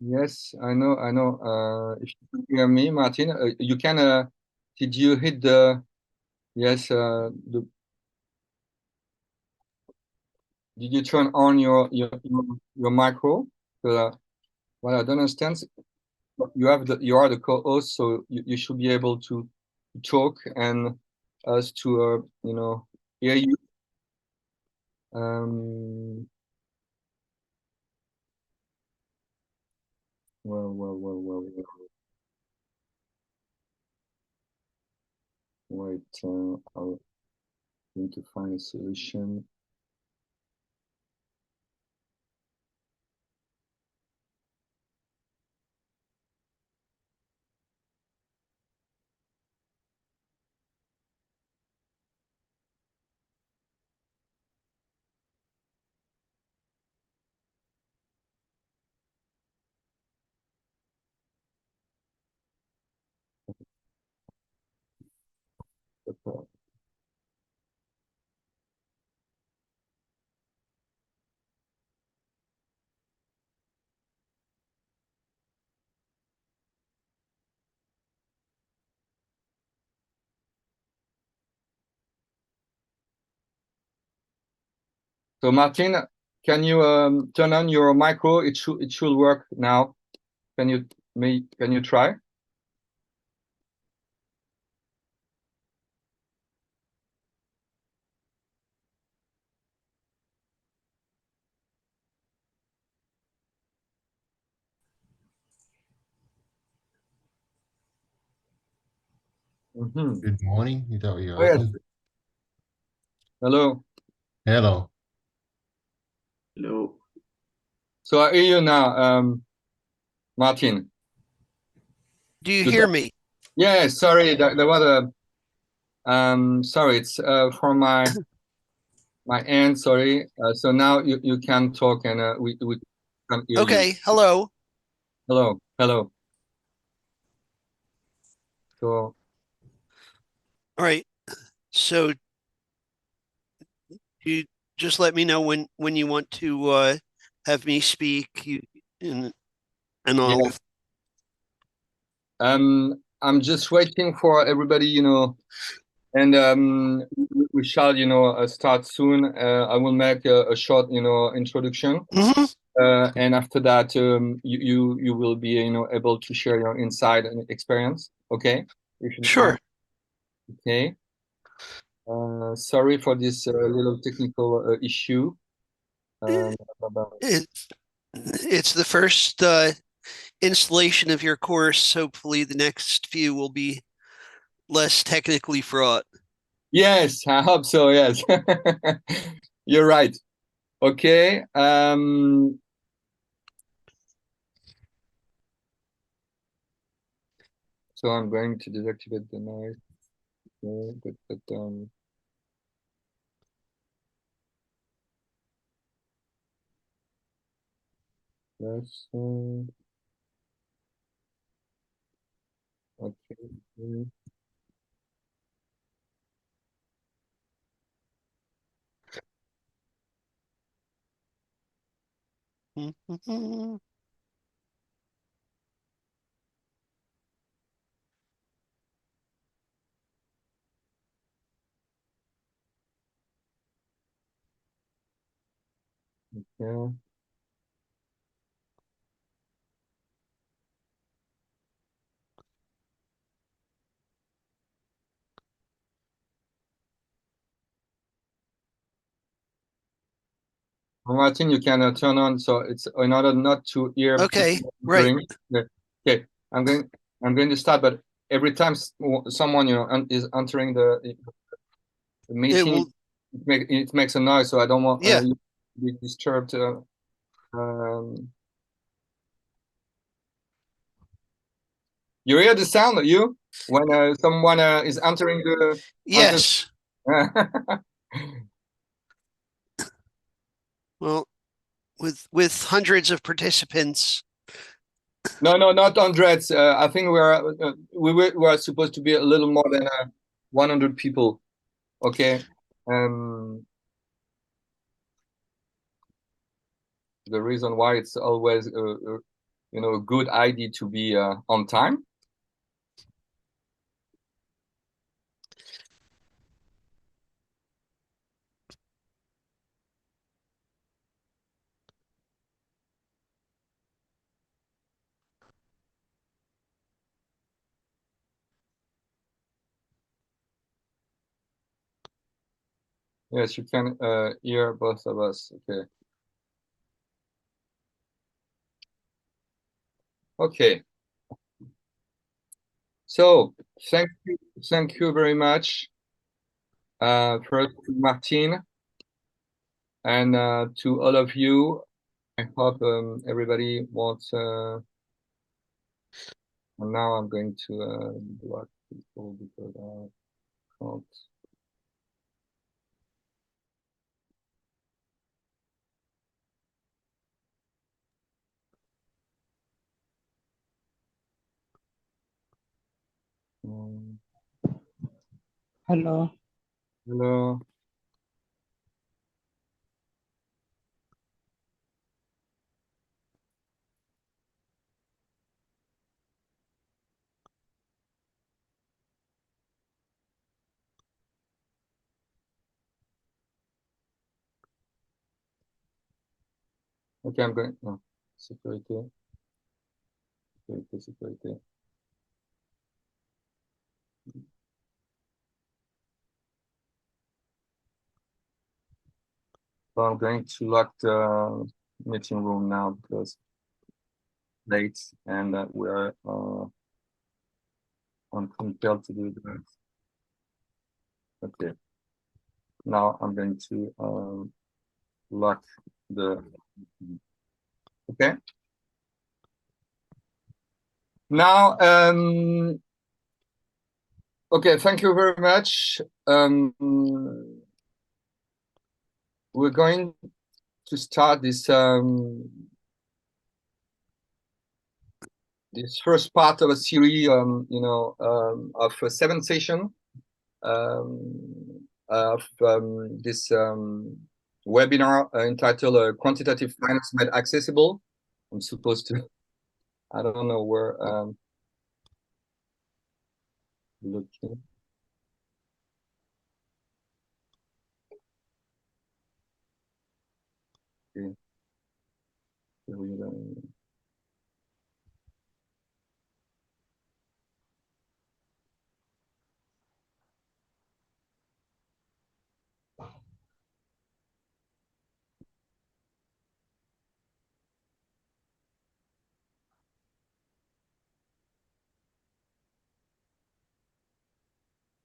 Yes, I know, I know. If you can hear me, Martin, you can. Did you hit the? Yes. Did you turn on your micro? Well, I don't understand. You are the co-host, so you should be able to talk and us to hear you. Um. Well. Wait. I'll need to find a solution. So Martin, can you turn on your micro? It should work now. Can you try? Mm-hmm. Good morning. Is that what you're Oh yes. asking? Hello. Hello. Hello. So I hear you now, Martin. Do you Good. hear me? Yeah. Sorry, there was a sorry. It's from my end. Sorry. So now you can talk and we can hear you. Okay. Hello. Hello. So All right. So you just let me know when you want to have me speak. And I'll. yeah. I'm just waiting for everybody, and we shall, start soon. I will make a short, introduction, Mhm. and after that, you will be, able to share your insight and experience. Okay, if you don't Sure. mind. Okay. Sorry for this little technical issue. Um, It, it's the first installation of your course. Hopefully, the next few will be less technically fraught. yes, I hope so. Yes, you're right. Okay. So I'm going to deactivate the noise. Okay, but let's okay. Mhm. Yeah. Martin, you can turn on. So it's in order not to hear Okay. people Right. entering. Yeah. Okay, I'm going to start, but every time someone is entering the It meeting, will. it makes a noise. So I don't want Yeah. you to be disturbed. You hear the sound, you, when someone is entering the onto. Yes. Well, with hundreds of participants, No, no, not hundreds. I think we are supposed to be a little more than 100 people. Okay. The reason why it's always a good idea to be on time. Yes, you can hear both of us. Okay. Okay. So thank you very much. First to Martin and to all of you. I hope everybody wants. And now I'm going to block people because I can't. Hello. Hello. Okay, I'm going. No, security. Security. So I'm going to lock the meeting room now because late and we're I'm compelled to do that. Okay. Now I'm going to lock the. Okay. Now, okay. Thank you very much. We're going to start this this first part of a series, of 7 sessions of this webinar entitled "Quantitative Finance Made Accessible." I'm supposed to. I don't know where. Looking. Okay.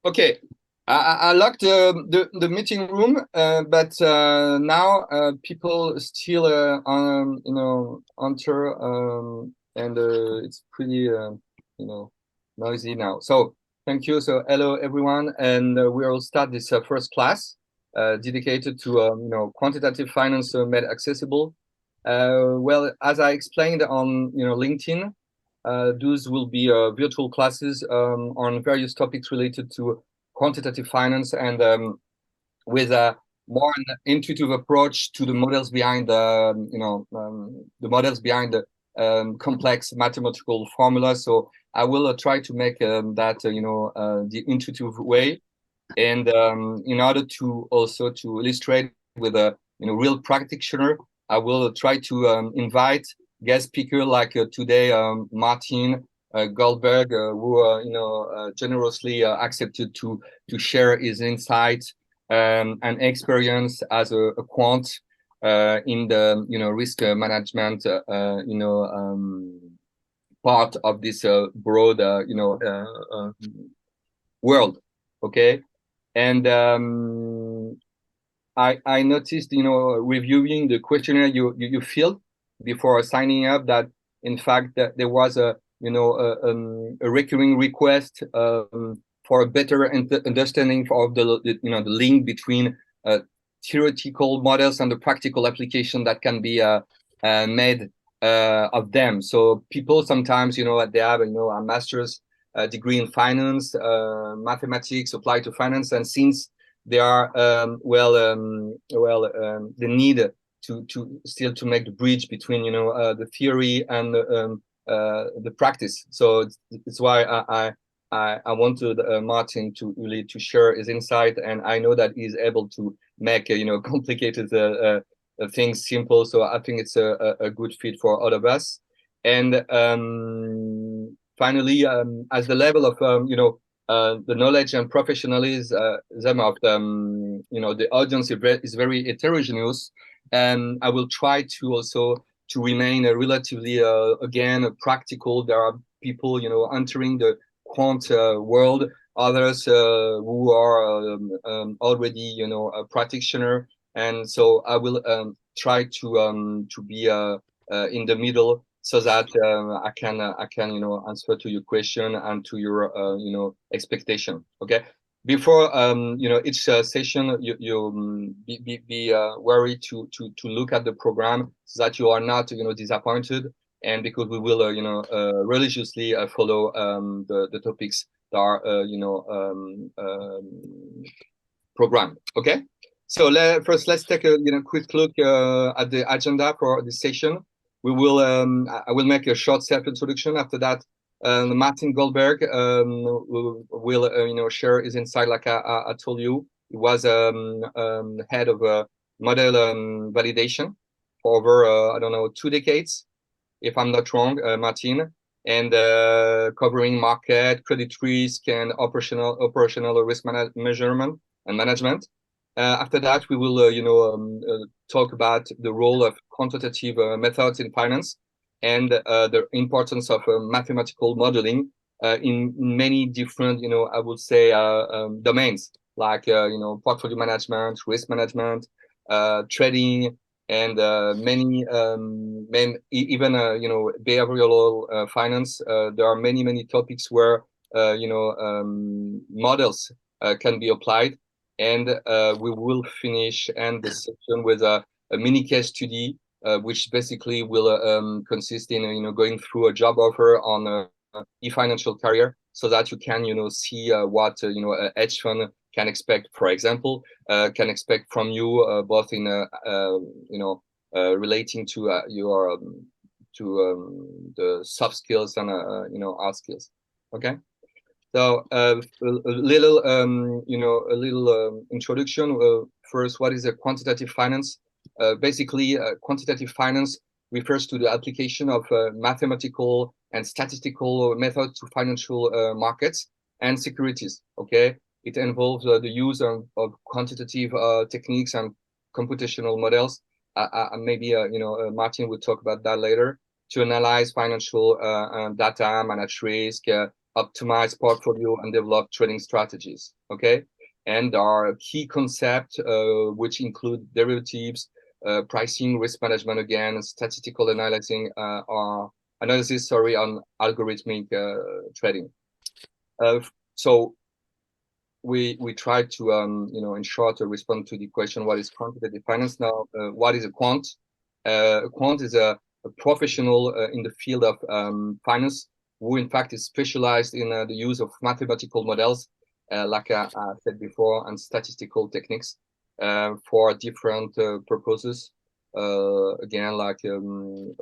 Okay, I locked the meeting room, but now people still enter, and it's pretty noisy now. So thank you. So hello everyone, and we'll start this first class dedicated to quantitative finance made accessible. Well, as I explained on LinkedIn. Those will be virtual classes on various topics related to quantitative finance and with a more an intuitive approach to the models behind the models behind the complex mathematical formula. So I will try to make that the intuitive way, and in order to also to illustrate with a real practitioner, I will try to invite guest speaker like today Martin Goldberg, who generously accepted to share his insight and experience as a quant in the risk management part of this broad world. Okay. And I noticed, reviewing the questionnaire you filled before signing up, that in fact that there was a recurring request for a better understanding of the link between theoretical models and the practical application that can be made of them. So people sometimes, you know, they have, you know, a master's degree in finance, mathematics applied to finance, and since they are they need to still to make the bridge between, you know, the theory and the practice. So it's why I wanted Martin to really to share his insight, and I know that he's able to make you know, complicated things simple. So I think it's a good fit for all of us. And finally, as the level of you know, the knowledge and professionalism of you know, the audience is very heterogeneous, and I will try to also to remain relatively again practical. There are people, you know, entering the quant world, others who are already, you know, a practitioner, and so I will try to be in the middle, so that I can you know, answer to your question and to your you know, expectation. Okay. Before you know, each session, you be worried to look at the program, so that you are not, you know, disappointed, and because we will you know, religiously follow the topics that are you know, programmed. Okay. So first, let's take a, you know, quick look at the agenda for this session. We will I will make a short self-introduction. After that, Martin Goldberg will you know, share his insight. Like I told you, he was head of model validation for over I don't know, 2 decades, if I'm not wrong, Martin, and covering market, credit risk, and operational risk measurement and management. After that, we will you know, talk about the role of quantitative methods in finance, and the importance of mathematical modeling in many different, you know, I would say domains, like you know, portfolio management, risk management, trading, and many even you know, behavioral finance. There are many topics where you know, models can be applied, and we will finish end the session with a mini case study, which basically will consist in, you know, going through a job offer on e-financial career, so that you can, you know, see what you know, a hedge fund can expect, for example, can expect from you, both in you know, relating to your the soft skills and you know, hard skills. Okay. So a little you know, a little introduction. First, what is a quantitative finance? Basically, quantitative finance refers to the application of mathematical and statistical methods to financial markets and securities. Okay, it involves the use of quantitative techniques and computational models. Maybe you know, Martin will talk about that later, to analyze financial data, manage risk, optimize portfolio, and develop trading strategies. Okay, and there are key concepts which include derivatives, pricing, risk management, again, statistical analysis, on algorithmic trading. So we try to you know, in short, to respond to the question, what is quantitative finance? Now, what is a quant? A quant is a professional in the field of finance, who in fact is specialized in the use of mathematical models, like I said before, and statistical techniques for different purposes. Again, like in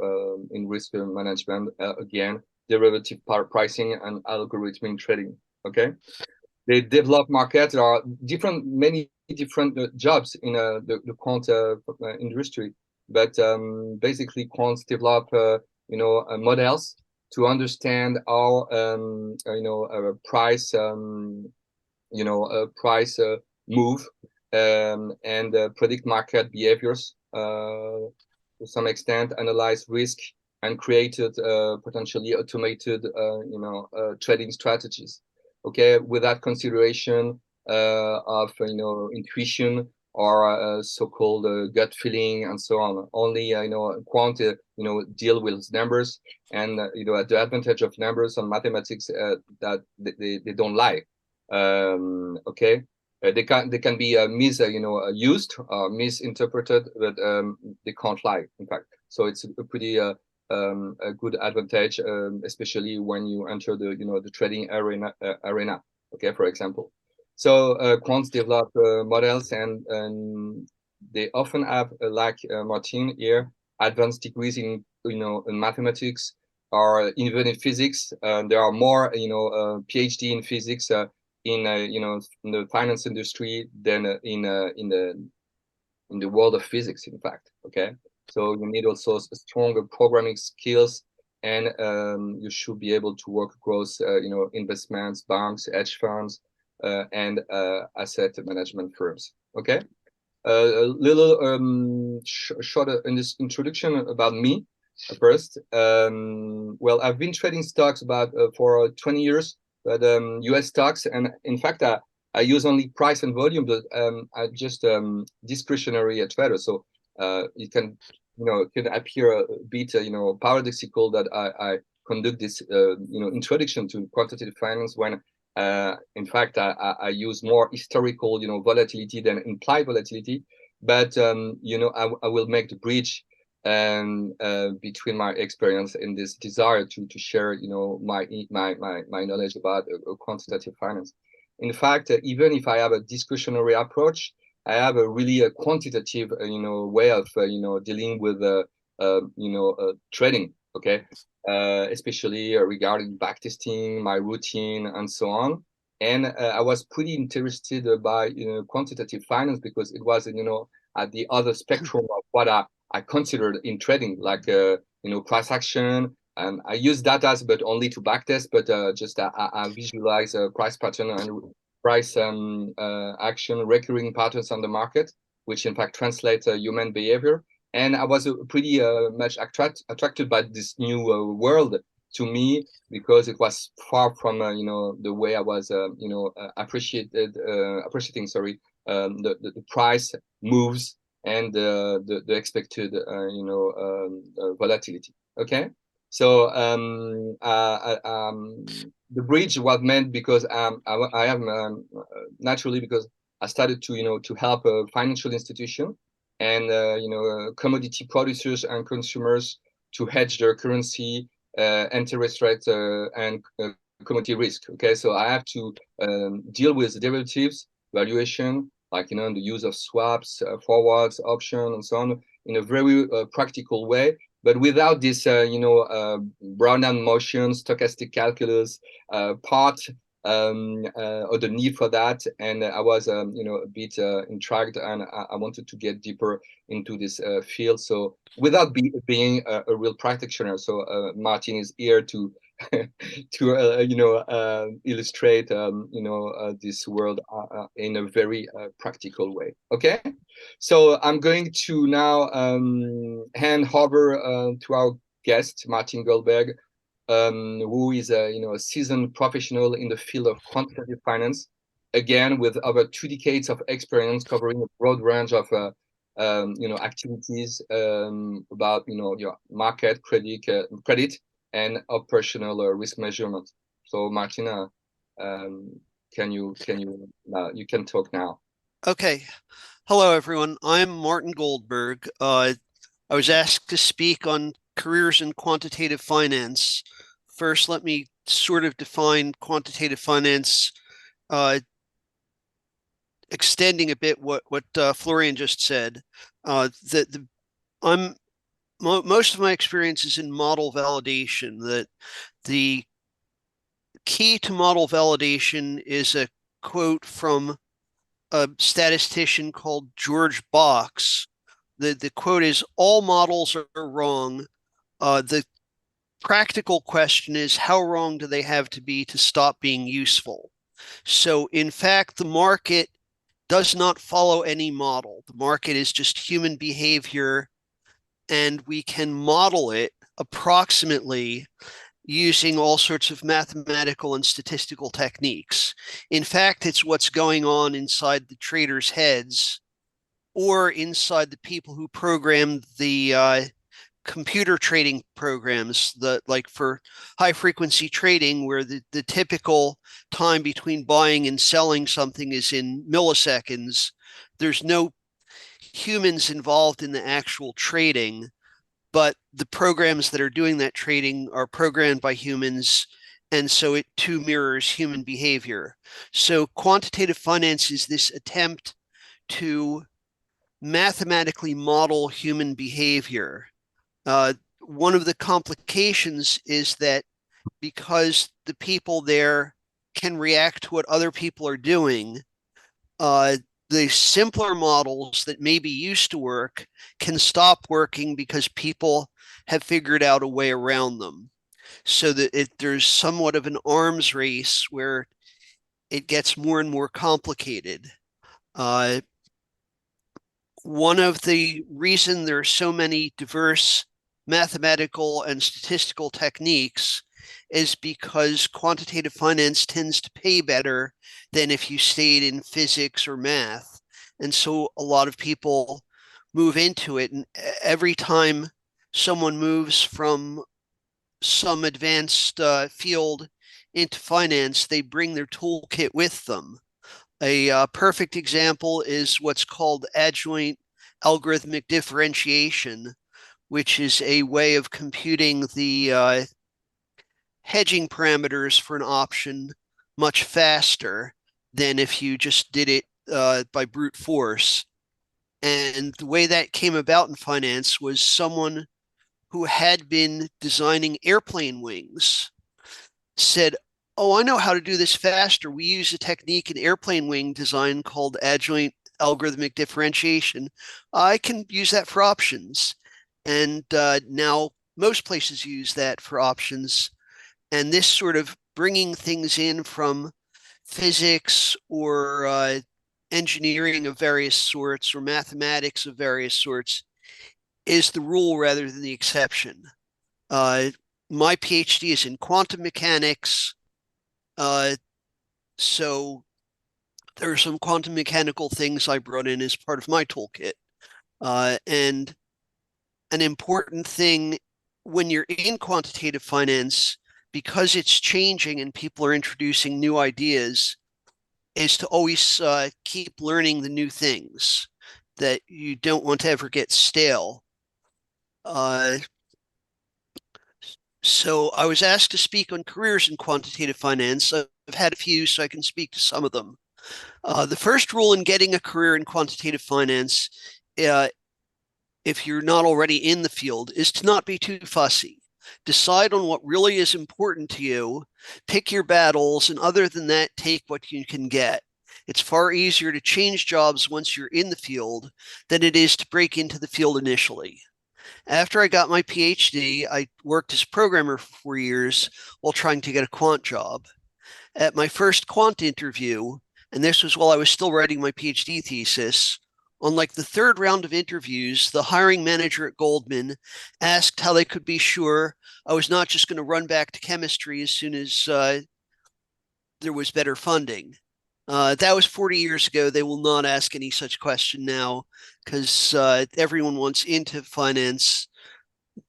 risk management, again, derivative pricing and algorithmic trading. Okay, they develop markets. There are many different jobs in the quant industry, but basically quants develop you know, models to understand how you know, price you know, price move, and predict market behaviors to some extent, analyze risk, and created potentially automated you know, trading strategies. Okay, without consideration of, you know, intuition or so-called gut feeling and so on. Only you know, quant you know, deal with numbers, and you know, the advantage of numbers on mathematics, that they don't lie. Okay, they can be you know, used or misinterpreted, but they can't lie, in fact. So it's a pretty a good advantage, especially when you enter the the trading arena. Okay, for example. So quants develop models, and they often have, like Martin here, advanced degrees in in mathematics or even in physics. There are more PhD in physics in in the finance industry than in the world of physics, in fact. Okay, so you need also stronger programming skills, and you should be able to work across investments, banks, hedge funds, and asset management firms. Okay, a little short in this introduction about me first. Well, I've been trading stocks about for 20 years, but US stocks, and in fact I use only price and volume, but I just discretionary trader. So it can it can appear a bit paradoxical that I conduct this introduction to quantitative finance when in fact I use more historical volatility than implied volatility. But I will make the bridge between my experience and this desire to share my knowledge about quantitative finance. In fact, even if I have a discretionary approach, I have a really quantitative way of dealing with trading. Okay, especially regarding backtesting, my routine, and so on. And I was pretty interested by quantitative finance because it was at the other spectrum of what I considered in trading, like price action. I use data, but only to backtest. But just I visualize a price pattern and price action, recurring patterns on the market, which in fact translate human behavior. And I was pretty much attracted by this new world to me because it was far from the way I was appreciating the price moves and the expected volatility. Okay, so the bridge was meant because I am naturally because I started to help a financial institution and commodity producers and consumers to hedge their currency, interest rate, and commodity risk. Okay, so I have to deal with derivatives, valuation, like the use of swaps, forwards, options, and so on, in a very practical way. But without this, Brownian motion, stochastic calculus part, or the need for that, and I was a bit intrigued, and I wanted to get deeper into this field. So without being a real practitioner, so Martin is here to to illustrate this world in a very practical way. Okay, so I'm going to now hand over to our guest Martin Goldberg, who is a seasoned professional in the field of quantitative finance, again with over 2 decades of experience covering a broad range of activities about your market, credit and operational risk measurement. So Martina, you can talk now. Okay. Hello, everyone. I'm Martin Goldberg. I was asked to speak on careers in quantitative finance. First, let me sort of define quantitative finance, extending a bit what Florian just said. Most of my experience is in model validation. That the key to model validation is a quote from a statistician called George Box. The quote is, "All models are wrong. The practical question is, how wrong do they have to be to stop being useful?" So in fact, the market does not follow any model. The market is just human behavior, and we can model it approximately using all sorts of mathematical and statistical techniques. In fact, it's what's going on inside the traders' heads or inside the people who program the computer trading programs, like for high frequency trading, where the typical time between buying and selling something is in milliseconds. There's no humans involved in the actual trading. but the programs that are doing that trading are programmed by humans, and so it too mirrors human behavior. So quantitative finance is this attempt to mathematically model human behavior. One of the complications is that because the people there can react to what other people are doing, the simpler models that maybe used to work can stop working because people have figured out a way around them. So that there's somewhat of an arms race where it gets more and more complicated. One of the reason there are so many diverse mathematical and statistical techniques is because quantitative finance tends to pay better than if you stayed in physics or math. And so a lot of people move into it. And every time someone moves from some advanced field into finance, they bring their toolkit with them. A perfect example is what's called adjoint algorithmic differentiation, which is a way of computing the hedging parameters for an option much faster than if you just did it by brute force. And the way that came about in finance was someone who had been designing airplane wings said, "Oh, I know how to do this faster. We use a technique in airplane wing design called adjoint algorithmic differentiation. I can use that for options." And now most places use that for options. And this sort of bringing things in from physics or engineering of various sorts or mathematics of various sorts is the rule rather than the exception. My PhD is in quantum mechanics. So there are some quantum mechanical things I brought in as part of my toolkit. And an important thing when you're in quantitative finance, because it's changing and people are introducing new ideas, is to always keep learning the new things, that you don't want to ever get stale. So I was asked to speak on careers in quantitative finance. I've had a few, so I can speak to some of them. The first rule in getting a career in quantitative finance, if you're not already in the field, is to not be too fussy. Decide on what really is important to you, pick your battles, and other than that, take what you can get. It's far easier to change jobs once you're in the field than it is to break into the field initially. After I got my PhD, I worked as a programmer for 4 years while trying to get a quant job. At my first quant interview, and this was while I was still writing my PhD thesis, on like the third round of interviews, the hiring manager at Goldman asked how they could be sure I was not just going to run back to chemistry as soon as there was better funding. That was 40 years ago. They will not ask any such question now because everyone wants into finance.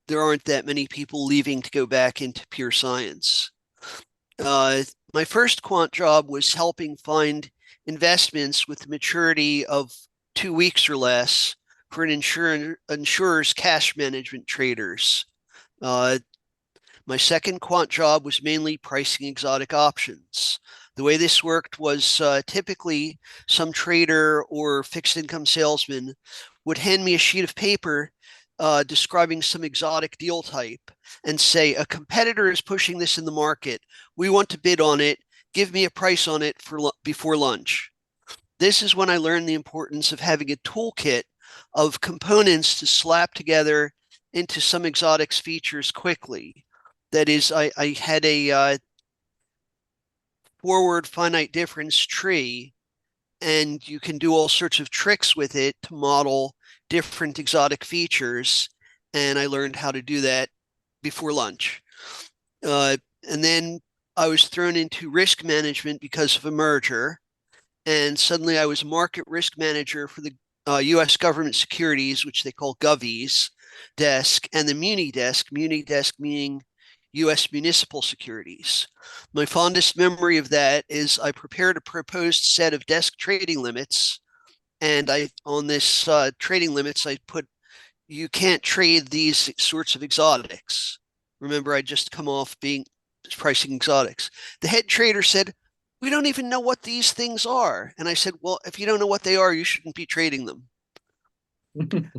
There aren't that many people leaving to go back into pure science. My first quant job was helping find investments with the maturity of 2 weeks or less for an insurer's cash management traders. My second quant job was mainly pricing exotic options. The way this worked was typically some trader or fixed income salesman would hand me a sheet of paper describing some exotic deal type and say, "A competitor is pushing this in the market. We want to bid on it. Give me a price on it before lunch." This is when I learned the importance of having a toolkit of components to slap together into some exotics features quickly. That is, I had a forward finite difference tree, and you can do all sorts of tricks with it to model different exotic features. And I learned how to do that before lunch. And then I was thrown into risk management because of a merger. And suddenly I was market risk manager for the US government securities, which they call govies desk, and the muni desk meaning US municipal securities. My fondest memory of that is I prepared a proposed set of desk trading limits. And on this trading limits, I put you can't trade these sorts of exotics. Remember, I just come off being pricing exotics. The head trader said, we don't even know what these things are. And I said, well, if you don't know what they are, you shouldn't be trading them. And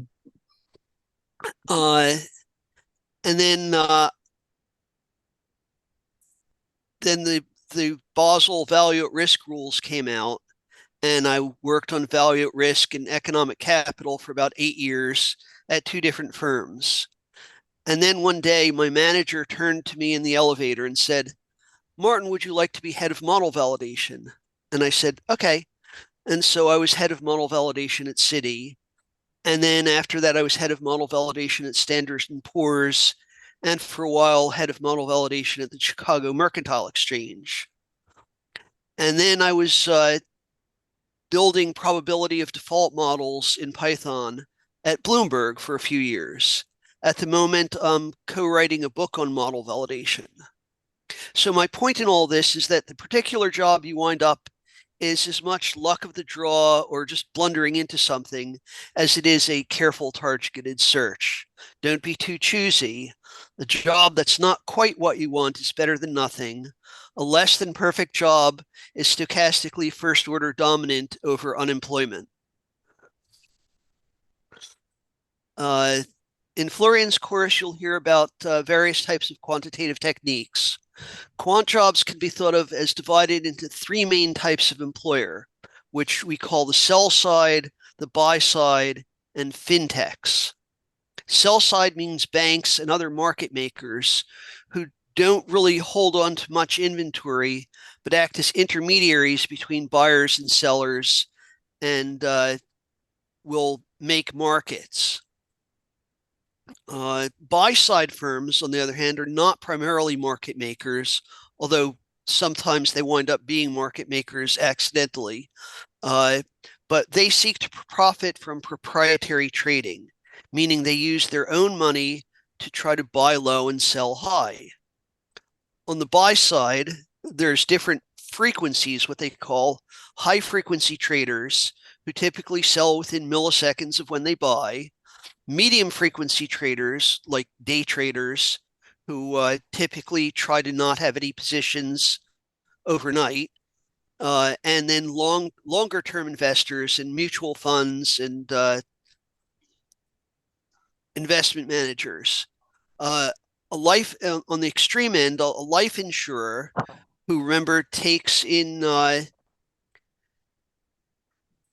then the Basel value at risk rules came out, and I worked on value at risk and economic capital for about 8 years at 2 different firms. And then one day, my manager turned to me in the elevator and said, Martin, would you like to be head of model validation? And I said, okay. And so I was head of model validation at Citi. And then after that, I was head of model validation at Standard & Poor's, and for a while, head of model validation at the Chicago Mercantile Exchange. And then I was building probability of default models in Python at Bloomberg for a few years. At the moment, I'm co-writing a book on model validation. So my point in all this is that the particular job you wind up is as much luck of the draw or just blundering into something as it is a careful targeted search. Don't be too choosy. The job that's not quite what you want is better than nothing. A less than perfect job is stochastically first order dominant over unemployment. In Florian's course, you'll hear about various types of quantitative techniques. Quant jobs can be thought of as divided into 3 main types of employer, which we call the sell side, the buy side, and fintechs. Sell side means banks and other market makers who don't really hold on to much inventory, but act as intermediaries between buyers and sellers and will make markets. Buy-side firms, on the other hand, are not primarily market makers, although sometimes they wind up being market makers accidentally. But they seek to profit from proprietary trading, meaning they use their own money to try to buy low and sell high. On the buy side, there's different frequencies, what they call high-frequency traders, who typically sell within milliseconds of when they buy. Medium frequency traders, like day traders, who typically try to not have any positions overnight, and then longer term investors in mutual funds and investment managers. A life on the extreme end, a life insurer who, remember, takes in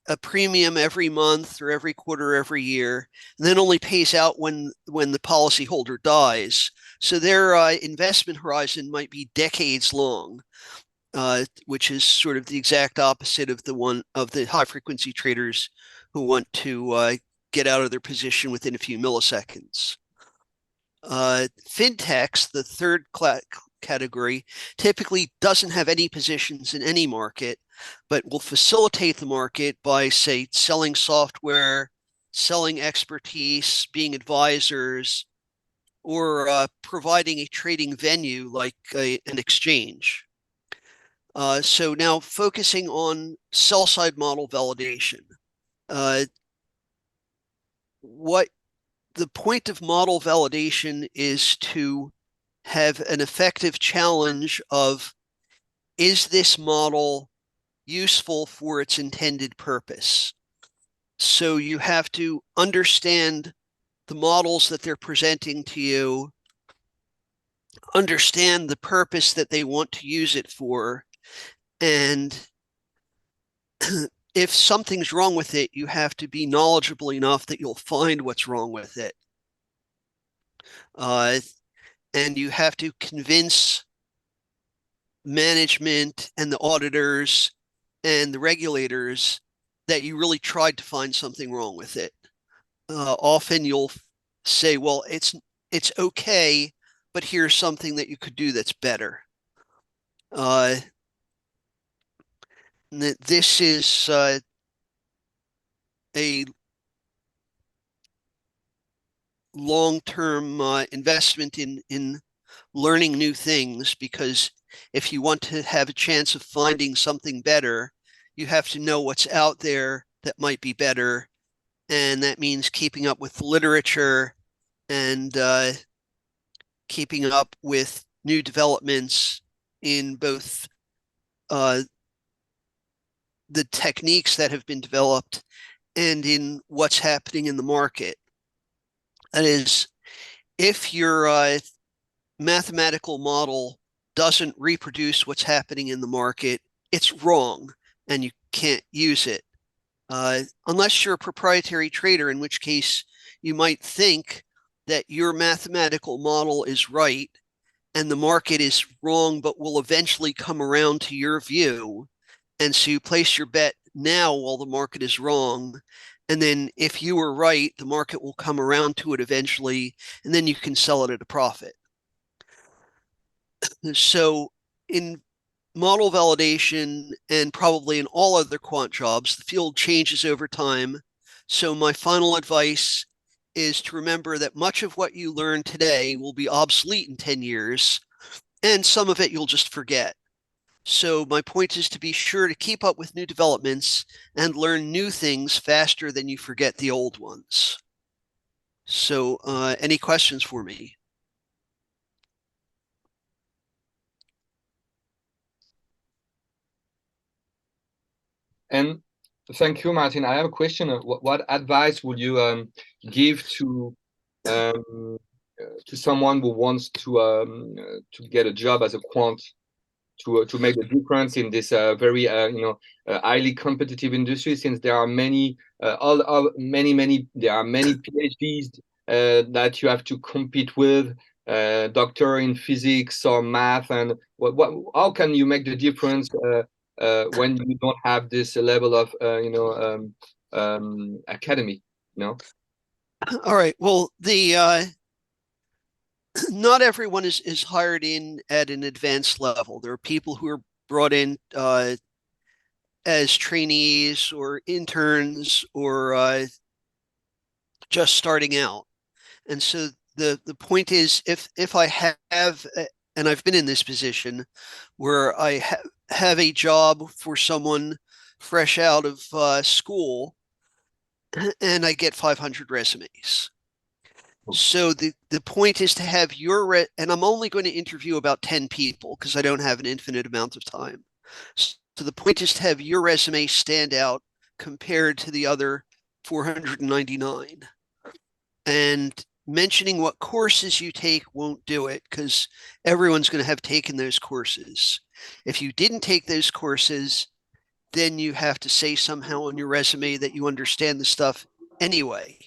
a premium every month or every quarter, every year, and then only pays out when the policyholder dies. So their investment horizon might be decades long, which is sort of the exact opposite of the high frequency traders who want to get out of their position within a few milliseconds. Fintechs, the third category, typically doesn't have any positions in any market, but will facilitate the market by, say, selling software, selling expertise, being advisors, or providing a trading venue like an exchange. So now focusing on sell-side model validation. What the point of model validation is to have an effective challenge of, is this model useful for its intended purpose? So you have to understand the models that they're presenting to you, understand the purpose that they want to use it for, and if something's wrong with it, you have to be knowledgeable enough that you'll find what's wrong with it. And you have to convince management and the auditors and the regulators that you really tried to find something wrong with it. Often you'll say, well, it's okay, but here's something that you could do that's better. This is a long-term investment in learning new things, because if you want to have a chance of finding something better, you have to know what's out there that might be better and that means keeping up with literature and keeping up with new developments in both the techniques that have been developed and in what's happening in the market. That is, if your mathematical model doesn't reproduce what's happening in the market, it's wrong and you can't use it. Unless you're a proprietary trader, in which case you might think that your mathematical model is right and the market is wrong, but will eventually come around to your view. And so you place your bet now while the market is wrong. And then if you were right, the market will come around to it eventually, and then you can sell it at a profit. So in model validation and probably in all other quant jobs, the field changes over time. So my final advice is to remember that much of what you learn today will be obsolete in 10 years, and some of it you'll just forget. So my point is to be sure to keep up with new developments and learn new things faster than you forget the old ones. So any questions for me? And thank you, Martin. I have a question. What advice would you give to someone who wants to get a job as a quant, to make the difference in this very highly competitive industry, since there are many there are many PhDs that you have to compete with, doctor in physics or math, and how can you make the difference when you don't have this level of academy, you know? All right. Well, not everyone is hired in at an advanced level. There are people who are brought in as trainees or interns or just starting out. And so the point is, if I have, and I've been in this position where I have a job for someone fresh out of school, and I get 500 resumes. So the point is to have your and I'm only going to interview about 10 people because I don't have an infinite amount of time. So the point is to have your resume stand out compared to the other 499. And mentioning what courses you take won't do it because everyone's going to have taken those courses. If you didn't take those courses, then you have to say somehow on your resume that you understand the stuff anyway.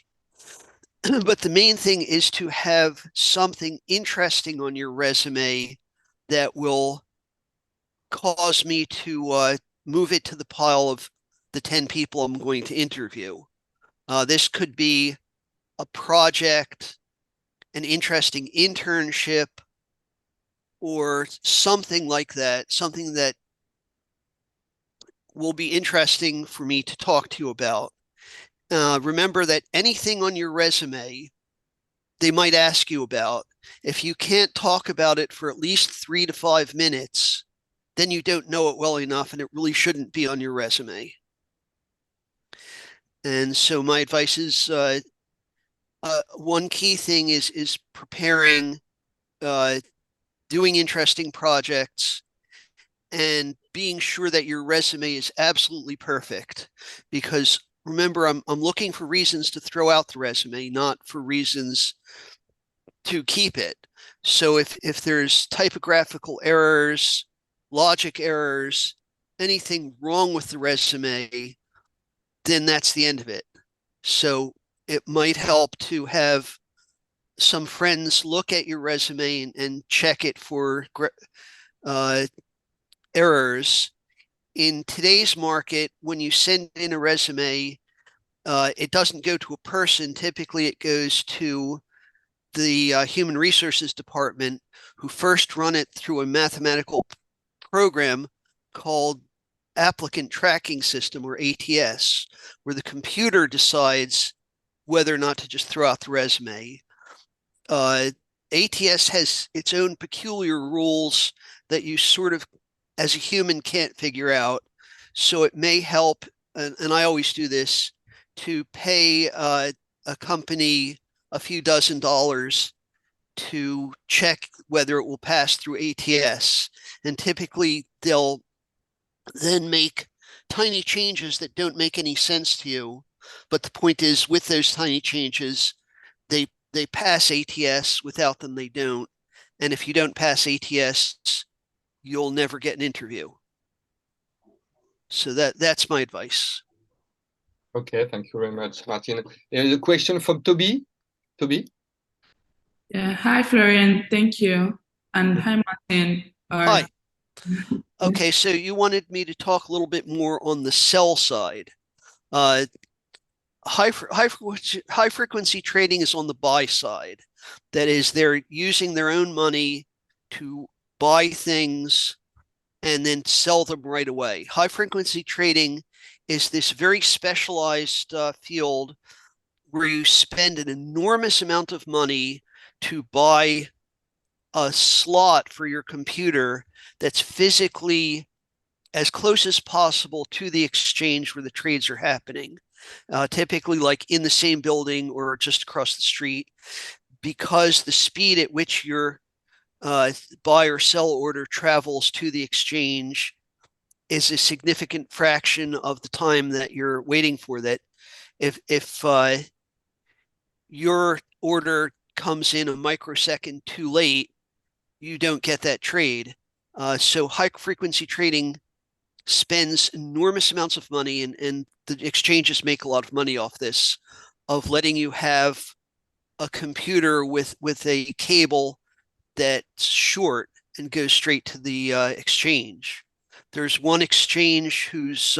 But the main thing is to have something interesting on your resume that will cause me to move it to the pile of the 10 people I'm going to interview. This could be a project, an interesting internship, or something like that, something that will be interesting for me to talk to you about. Remember that anything on your resume they might ask you about, if you can't talk about it for at least 3 to 5 minutes, then you don't know it well enough and it really shouldn't be on your resume. And so my advice is one key thing is preparing, doing interesting projects, and being sure that your resume is absolutely perfect. Because remember, I'm looking for reasons to throw out the resume, not for reasons to keep it. So if there's typographical errors, logic errors, anything wrong with the resume, then that's the end of it. So it might help to have some friends look at your resume and check it for errors. In today's market, when you send in a resume, it doesn't go to a person. Typically, it goes to the human resources department, who first run it through a mathematical program called applicant tracking system, or ATS, where the computer decides whether or not to just throw out the resume. ATS has its own peculiar rules that you sort of, as a human, can't figure out. So it may help, and I always do this, to pay a company a few $dozen to check whether it will pass through ATS. And typically they'll then make tiny changes that don't make any sense to you. But the point is, with those tiny changes, they pass ATS. Without them, they don't. And if you don't pass ATS, you'll never get an interview. So that's my advice. Okay, thank you very much, Martin. There's a question from Toby. Toby? Yeah. Hi, Florian. Thank you. And hi, Martin. Hi. Okay, so you wanted me to talk a little bit more on the sell side. High frequency trading is on the buy side. That is, they're using their own money to buy things and then sell them right away. High frequency trading is this very specialized field where you spend an enormous amount of money to buy a slot for your computer that's physically as close as possible to the exchange where the trades are happening, typically like in the same building or just across the street, because the speed at which your buy or sell order travels to the exchange is a significant fraction of the time that you're waiting for that. If your order comes in a microsecond too late, you don't get that trade. So high frequency trading spends enormous amounts of money, and the exchanges make a lot of money off this, of letting you have a computer with a cable that's short and goes straight to the exchange. There's one exchange whose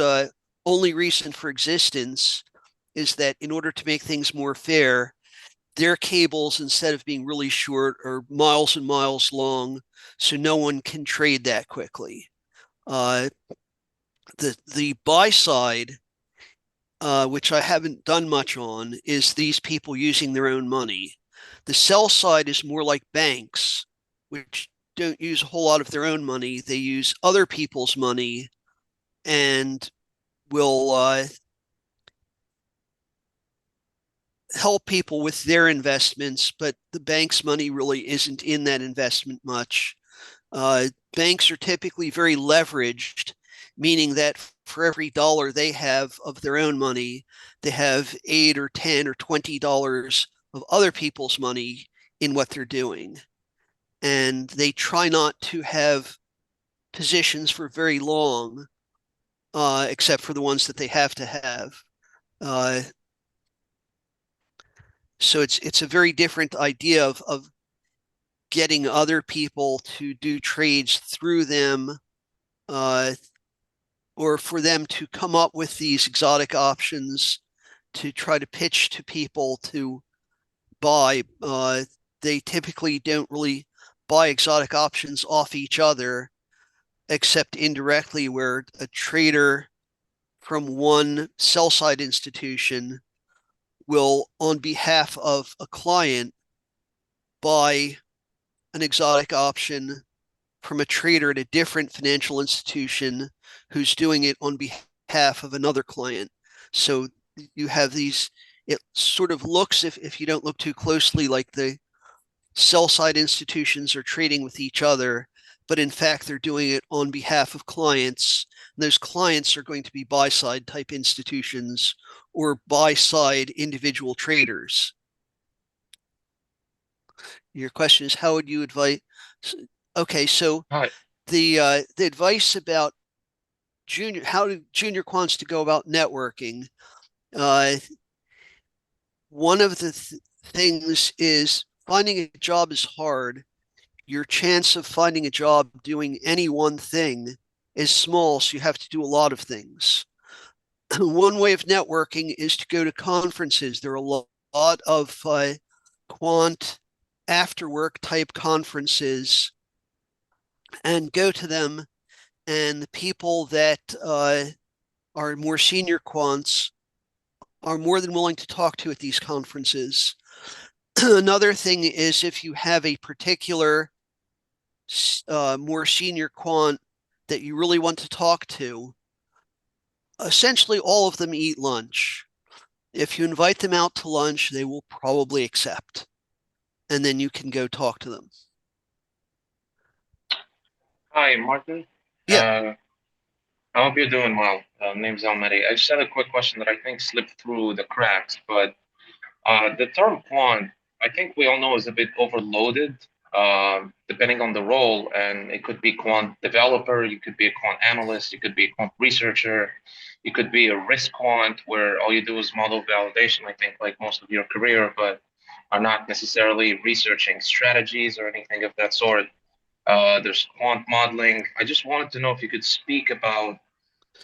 only reason for existence is that in order to make things more fair, their cables, instead of being really short, are miles and miles long, so no one can trade that quickly. The buy side, which I haven't done much on, is these people using their own money. The sell side is more like banks, which don't use a whole lot of their own money. They use other people's money and will help people with their investments, but the bank's money really isn't in that investment much. Banks are typically very leveraged, meaning that for every dollar they have of their own money, they have $8 or $10 or $20 of other people's money in what they're doing. And they try not to have positions for very long, except for the ones that they have to have. So it's a very different idea of getting other people to do trades through them, or for them to come up with these exotic options to try to pitch to people to buy. They typically don't really buy exotic options off each other, except indirectly, where a trader from one sell side institution will, on behalf of a client, buy an exotic option from a trader at a different financial institution who's doing it on behalf of another client. So you have these, it sort of looks, if you don't look too closely, like the sell side institutions are trading with each other, but in fact, they're doing it on behalf of clients. And those clients are going to be buy side type institutions or buy side individual traders. Your question is, how would you advise? Okay, so the advice about how do junior quants to go about networking. One of the things is finding a job is hard. Your chance of finding a job doing any one thing is small, so you have to do a lot of things. One way of networking is to go to conferences. There are a lot of quant after work type conferences, and go to them, and the people that are more senior quants are more than willing to talk to at these conferences. Another thing is, if you have a particular more senior quant that you really want to talk to, essentially all of them eat lunch. If you invite them out to lunch, they will probably accept. And then you can go talk to them. Hi, Martin. Yeah. I hope you're doing well. Name's Almedi. I just had a quick question that I think slipped through the cracks, but the term quant, I think we all know is a bit overloaded, depending on the role. And it could be quant developer, you could be a quant analyst, you could be a quant researcher, you could be a risk quant where all you do is model validation, I think, like most of your career, but are not necessarily researching strategies or anything of that sort. There's quant modeling. I just wanted to know if you could speak about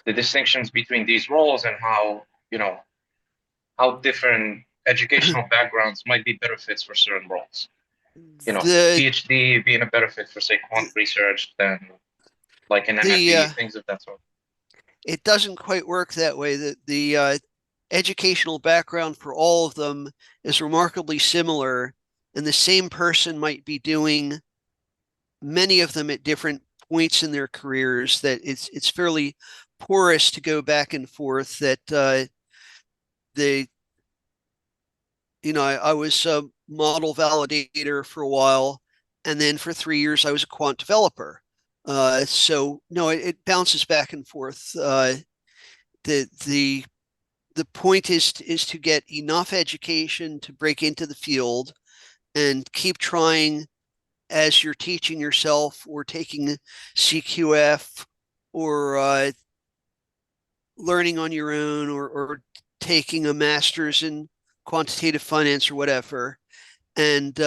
the distinctions between these roles and how, how different educational backgrounds might be better fits for certain roles. The PhD being a better fit for, say, quant research than like an the MFE, things of that sort. it doesn't quite work that way. The educational background for all of them is remarkably similar, and the same person might be doing many of them at different points in their careers. That it's fairly porous to go back and forth. That they, I was a model validator for a while, and then for 3 years I was a quant developer. So no, it bounces back and forth. The point is to get enough education to break into the field and keep trying as you're teaching yourself or taking CQF or learning on your own or taking a master's in quantitative finance or whatever. And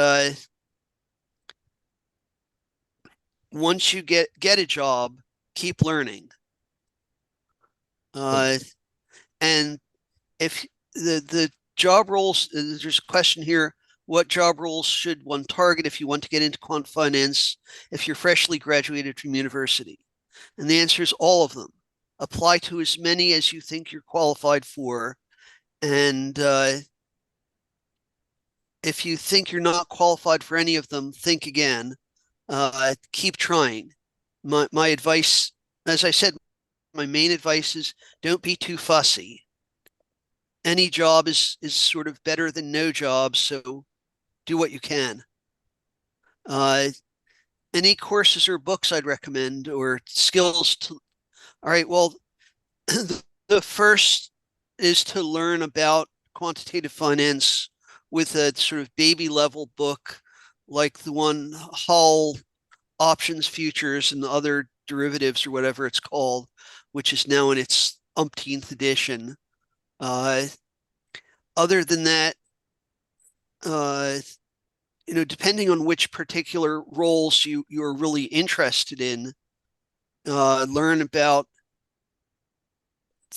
once you get a job, keep learning. And if the job roles, there's a question here, what job roles should one target if you want to get into quant finance if you're freshly graduated from university? And the answer is all of them. Apply to as many as you think you're qualified for. And if you think you're not qualified for any of them, think again. Keep trying. My advice, as I said, my main advice is don't be too fussy. Any job is sort of better than no job, so do what you can. Any courses or books I'd recommend or skills to, all right, well, the first is to learn about quantitative finance with a sort of baby level book like the one Hull Options Futures and the other derivatives or whatever it's called, which is now in its umpteenth edition. Other than that, depending on which particular roles you're really interested in, learn about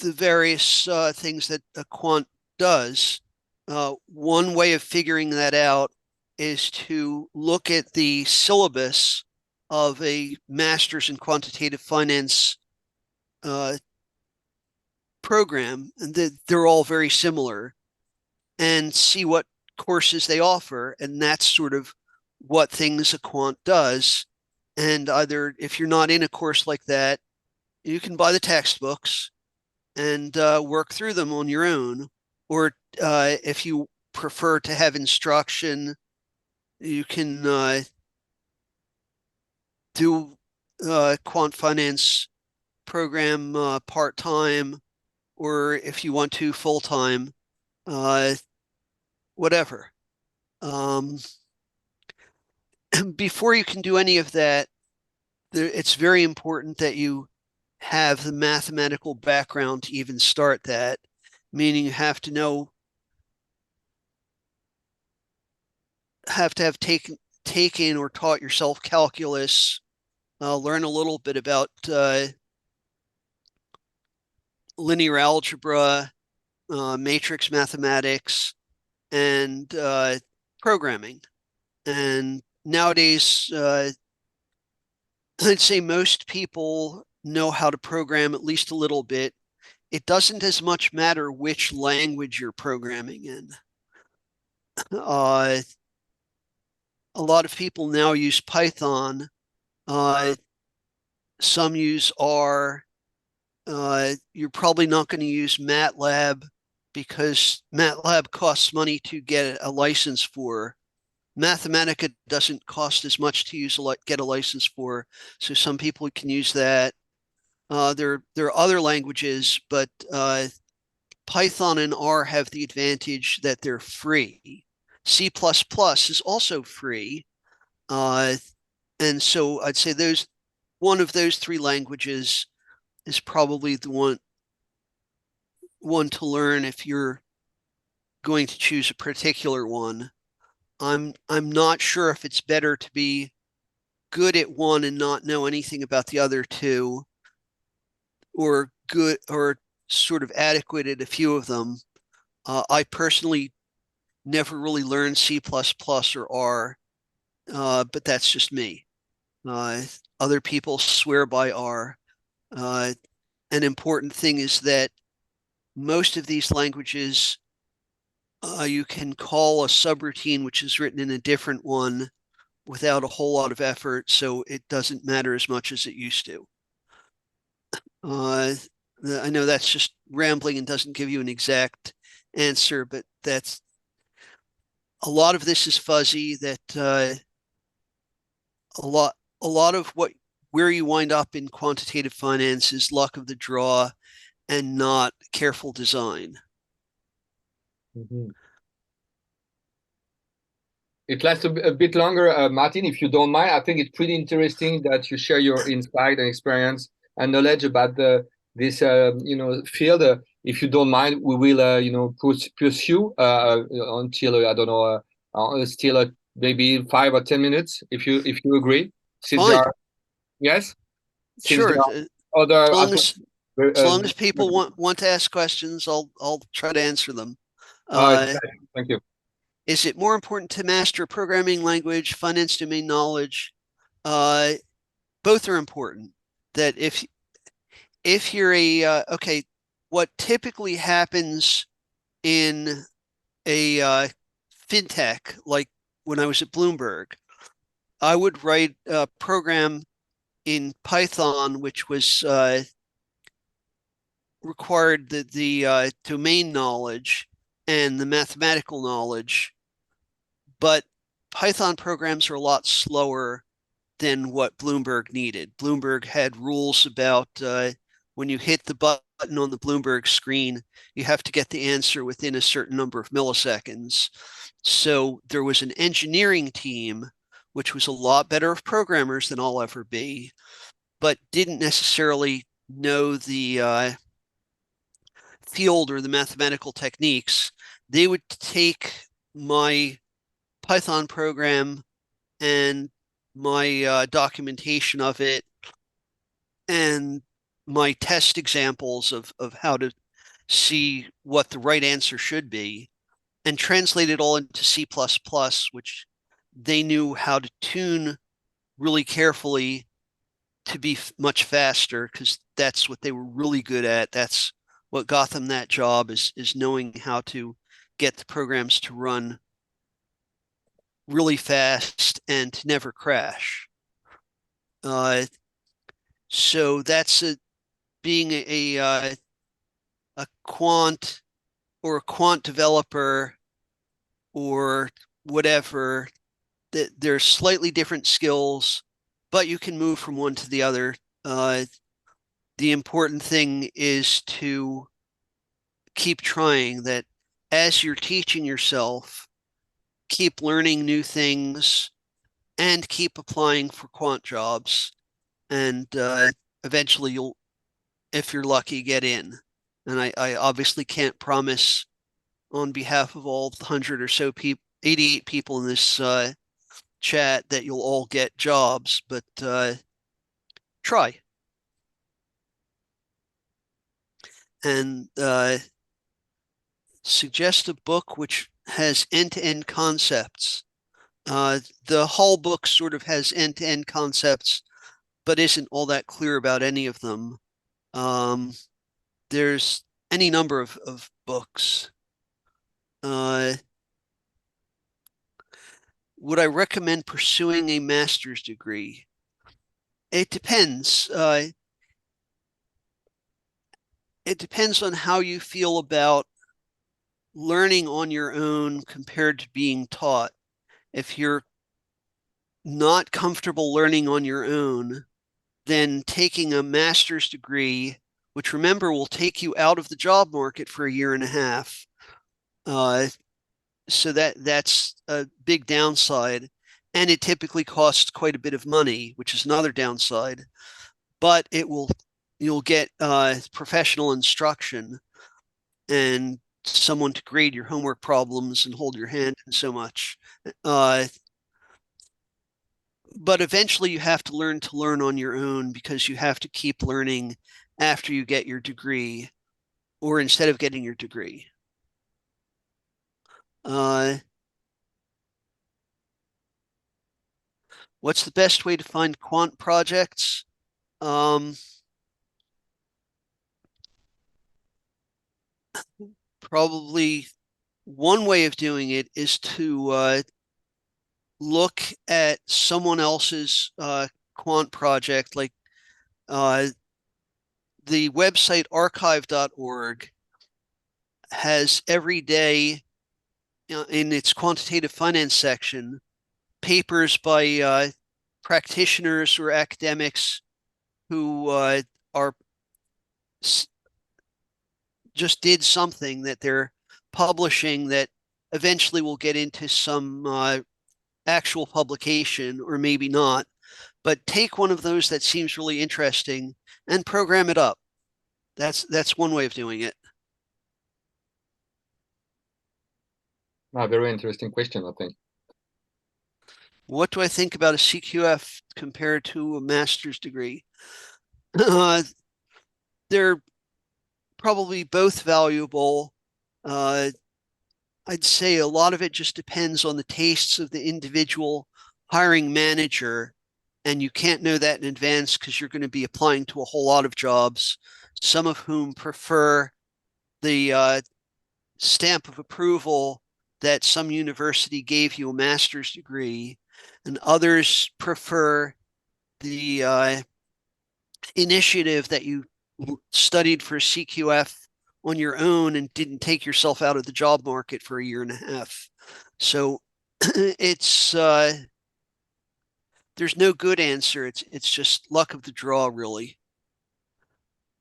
the various things that a quant does. One way of figuring that out is to look at the syllabus of a master's in quantitative finance program, and they're all very similar, and see what courses they offer. And that's sort of what things a quant does. And either if you're not in a course like that, you can buy the textbooks and work through them on your own. Or if you prefer to have instruction, you can do quant finance program part-time, or if you want to full-time, whatever. Before you can do any of that, it's very important that you have the mathematical background to even start that, meaning you have to have taken or taught yourself calculus, learn a little bit about linear algebra, matrix mathematics, and programming. And nowadays, I'd say most people know how to program at least a little bit. It doesn't as much matter which language you're programming in. A lot of people now use Python. Some use R. You're probably not going to use MATLAB because MATLAB costs money to get a license for. Mathematica doesn't cost as much to get a license for, so some people can use that. There are other languages, but Python and R have the advantage that they're free. C++ is also free, and so I'd say one of those three languages is probably the one to learn if you're going to choose a particular one. I'm not sure if it's better to be good at one and not know anything about the other two, or good or sort of adequate at a few of them. I personally never really learned C++ or R, but that's just me. Other people swear by R. An important thing is that most of these languages, you can call a subroutine which is written in a different one without a whole lot of effort, so it doesn't matter as much as it used to. I know that's just rambling and doesn't give you an exact answer, but that's a lot of this is fuzzy. That a lot of where you wind up in quantitative finance is luck of the draw and not careful design. Mhm. It lasts a bit longer, Martin, if you don't mind. I think it's pretty interesting that you share your insight and experience and knowledge about this field. If you don't mind, we will pursue until I don't know still maybe 5 or 10 minutes if you agree. Since Fine. there are, yes, since Sure. there are other As long as people want to ask questions, I'll try to answer them. thank you. Is it more important to master programming language, finance domain knowledge? Both are important. That if you're okay, what typically happens in a fintech, like when I was at Bloomberg, I would write a program in Python, which was required the domain knowledge and the mathematical knowledge, but Python programs are a lot slower than what Bloomberg needed. Bloomberg had rules about when you hit the button on the Bloomberg screen, you have to get the answer within a certain number of milliseconds. So there was an engineering team, which was a lot better of programmers than I'll ever be, but didn't necessarily know the field or the mathematical techniques. They would take my Python program and my documentation of it and my test examples of how to see what the right answer should be and translate it all into C++, which they knew how to tune really carefully to be much faster, because that's what they were really good at. That's what got them that job, is knowing how to get the programs to run really fast and to never crash. So that's being a quant or a quant developer or whatever. That there's slightly different skills, but you can move from one to the other. The important thing is to keep trying. That as you're teaching yourself, keep learning new things and keep applying for quant jobs, and eventually you'll, if you're lucky, get in. And I obviously can't promise on behalf of all the 100 or so people, 88 people in this chat, that you'll all get jobs, but try. And suggest a book which has end-to-end concepts. The whole book sort of has end-to-end concepts, but isn't all that clear about any of them. There's any number of books. Would I recommend pursuing a master's degree? It depends. It depends on how you feel about learning on your own compared to being taught. If you're not comfortable learning on your own, then taking a master's degree, which remember will take you out of the job market for a year and a half. So that's a big downside. And it typically costs quite a bit of money, which is another downside. But you'll get professional instruction and someone to grade your homework problems and hold your hand and so much. But eventually you have to learn on your own because you have to keep learning after you get your degree or instead of getting your degree. What's the best way to find quant projects? Probably one way of doing it is to look at someone else's quant project, like the website archive.org has every day in its quantitative finance section papers by practitioners or academics who are just did something that they're publishing that eventually will get into some actual publication or maybe not. But take one of those that seems really interesting and program it up. That's one way of doing it. Very interesting question, I think. What do I think about a CQF compared to a master's degree? They're probably both valuable. I'd say a lot of it just depends on the tastes of the individual hiring manager, and you can't know that in advance because you're going to be applying to a whole lot of jobs, some of whom prefer the stamp of approval that some university gave you a master's degree, and others prefer the initiative that you studied for CQF on your own and didn't take yourself out of the job market for a year and a half. So it's there's no good answer. It's just luck of the draw, really.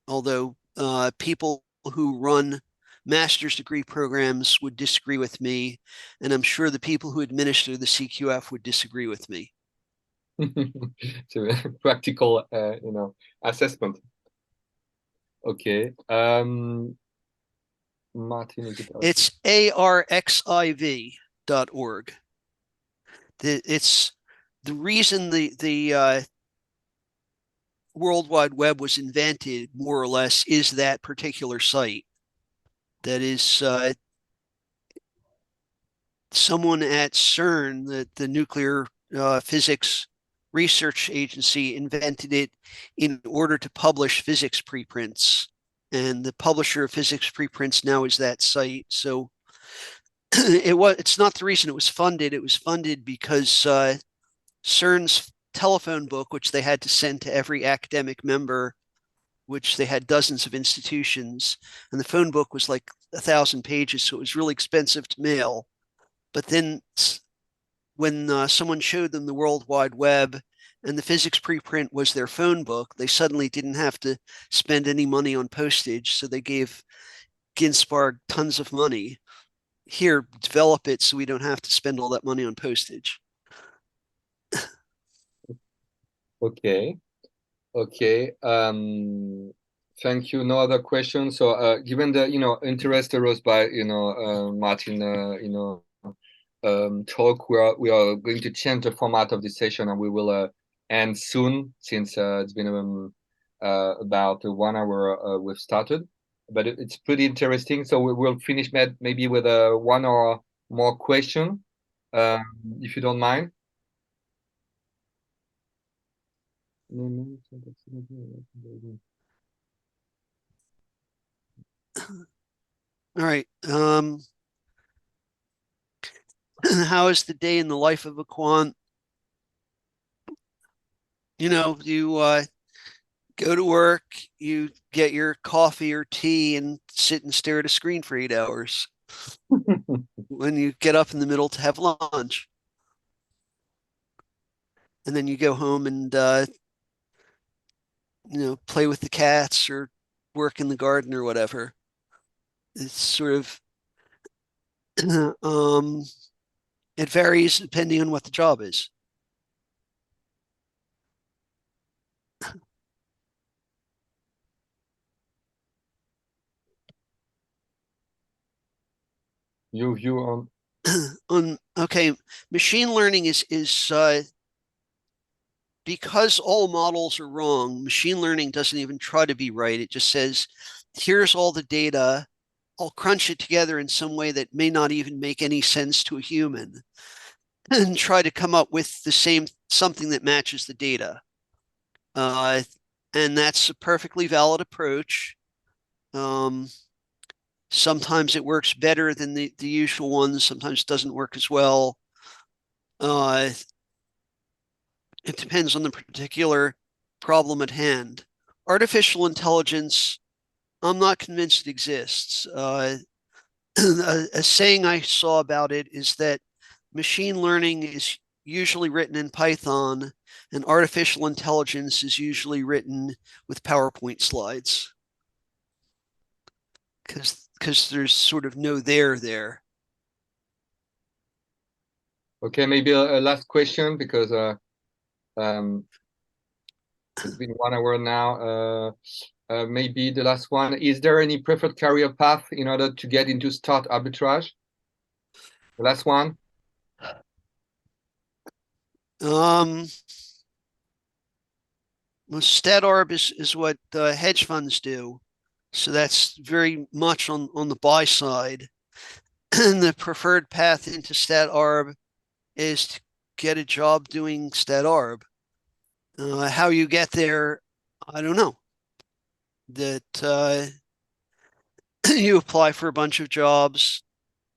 Although people who run master's degree programs would disagree with me, and I'm sure the people who administer the CQF would disagree with me. It's a practical, assessment. Okay. Martin, it's arxiv.org. It's the reason the World Wide Web was invented, more or less, is that particular site. That is someone at CERN, the nuclear physics research agency, invented it in order to publish physics preprints. And the publisher of physics preprints now is that site. So it's not the reason it was funded. It was funded because CERN's telephone book, which they had to send to every academic member, which they had dozens of institutions, and the phone book was like 1,000 pages, so it was really expensive to mail. But then when someone showed them the World Wide Web and the physics preprint was their phone book, they suddenly didn't have to spend any money on postage. So they gave Ginsburg tons of money. Here, develop it so we don't have to spend all that money on postage. Okay. Thank you. No other questions. So, given the interest arose by Martin talk, we are going to change the format of this session, and we will end soon since it's been about 1 hour we've started. But it's pretty interesting. So we will finish maybe with one or more question, if you don't mind. All right. How is the day in the life of a quant? You go to work, you get your coffee or tea and sit and stare at a screen for 8 hours. when you get up in the middle to have lunch. And then you go home and play with the cats or work in the garden or whatever. It's sort of it varies depending on what the job is. Your view on Okay, machine learning is because all models are wrong, machine learning doesn't even try to be right. It just says, here's all the data. I'll crunch it together in some way that may not even make any sense to a human and try to come up with something that matches the data. And that's a perfectly valid approach. Sometimes it works better than the usual ones. Sometimes it doesn't work as well. It depends on the particular problem at hand. Artificial intelligence, I'm not convinced it exists. A saying I saw about it is that machine learning is usually written in Python and artificial intelligence is usually written with PowerPoint slides. Because there's sort of no there. Okay, maybe a last question because it's been 1 hour now. Maybe the last one. Is there any preferred career path in order to get into start arbitrage? The last one. Well, stat arb is what hedge funds do. So that's very much on the buy side. And the preferred path into stat arb is to get a job doing stat arb. How you get there, I don't know. That you apply for a bunch of jobs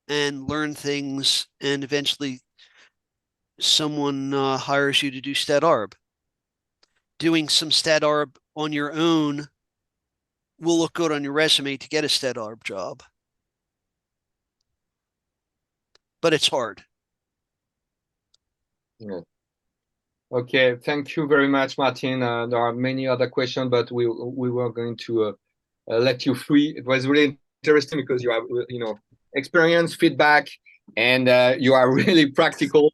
and learn things, and eventually someone hires you to do stat arb. Doing some stat arb on your own will look good on your resume to get a stat arb job, but it's hard. Yeah. Okay, thank you very much, Martin. There are many other questions, but we were going to let you free. It was really interesting because you have experience, feedback, and you are really practical.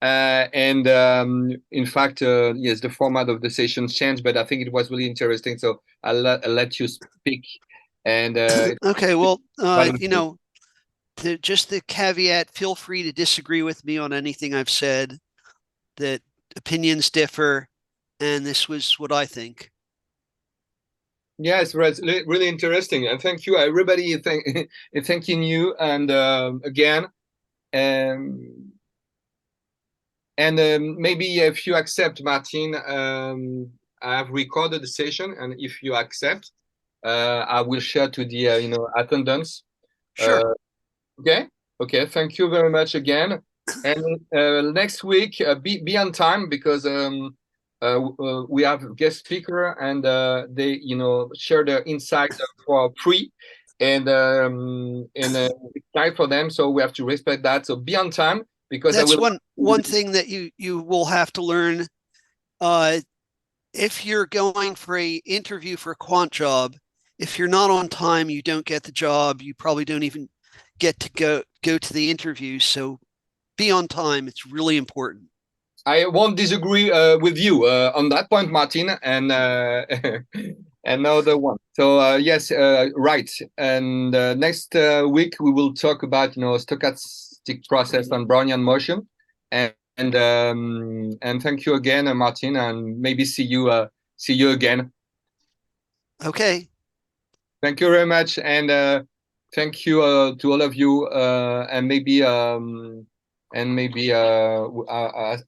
And in fact, yes, the format of the session changed, but I think it was really interesting. So I'll let you speak. And okay, well, just the caveat: feel free to disagree with me on anything I've said. That opinions differ, and this was what I think. Yes, really interesting, and thank you, everybody. Thanking you, and again, and maybe if you accept, Martin, I have recorded the session, and if you accept, I will share to the attendance. Sure. Okay. Thank you very much again. And next week, be on time because we have guest speaker and they share their insights for free, and it's time for them, so we have to respect that. So be on time because that's one thing that you will have to learn. If you're going for a interview for a quant job, if you're not on time, you don't get the job. You probably don't even get to go to the interview. So be on time. It's really important. I won't disagree with you on that point, Martin, and another one. So yes, right. And next week we will talk about stochastic process and Brownian motion, and thank you again, Martin, and maybe see you again. Okay. Thank you very much, and thank you to all of you, and maybe I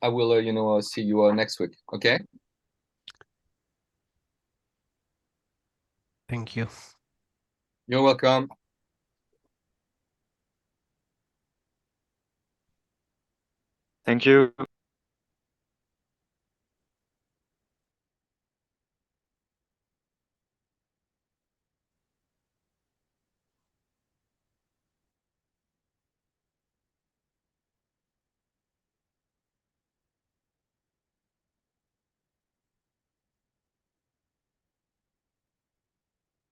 will see you next week. Okay. Thank you. You're welcome. Thank you.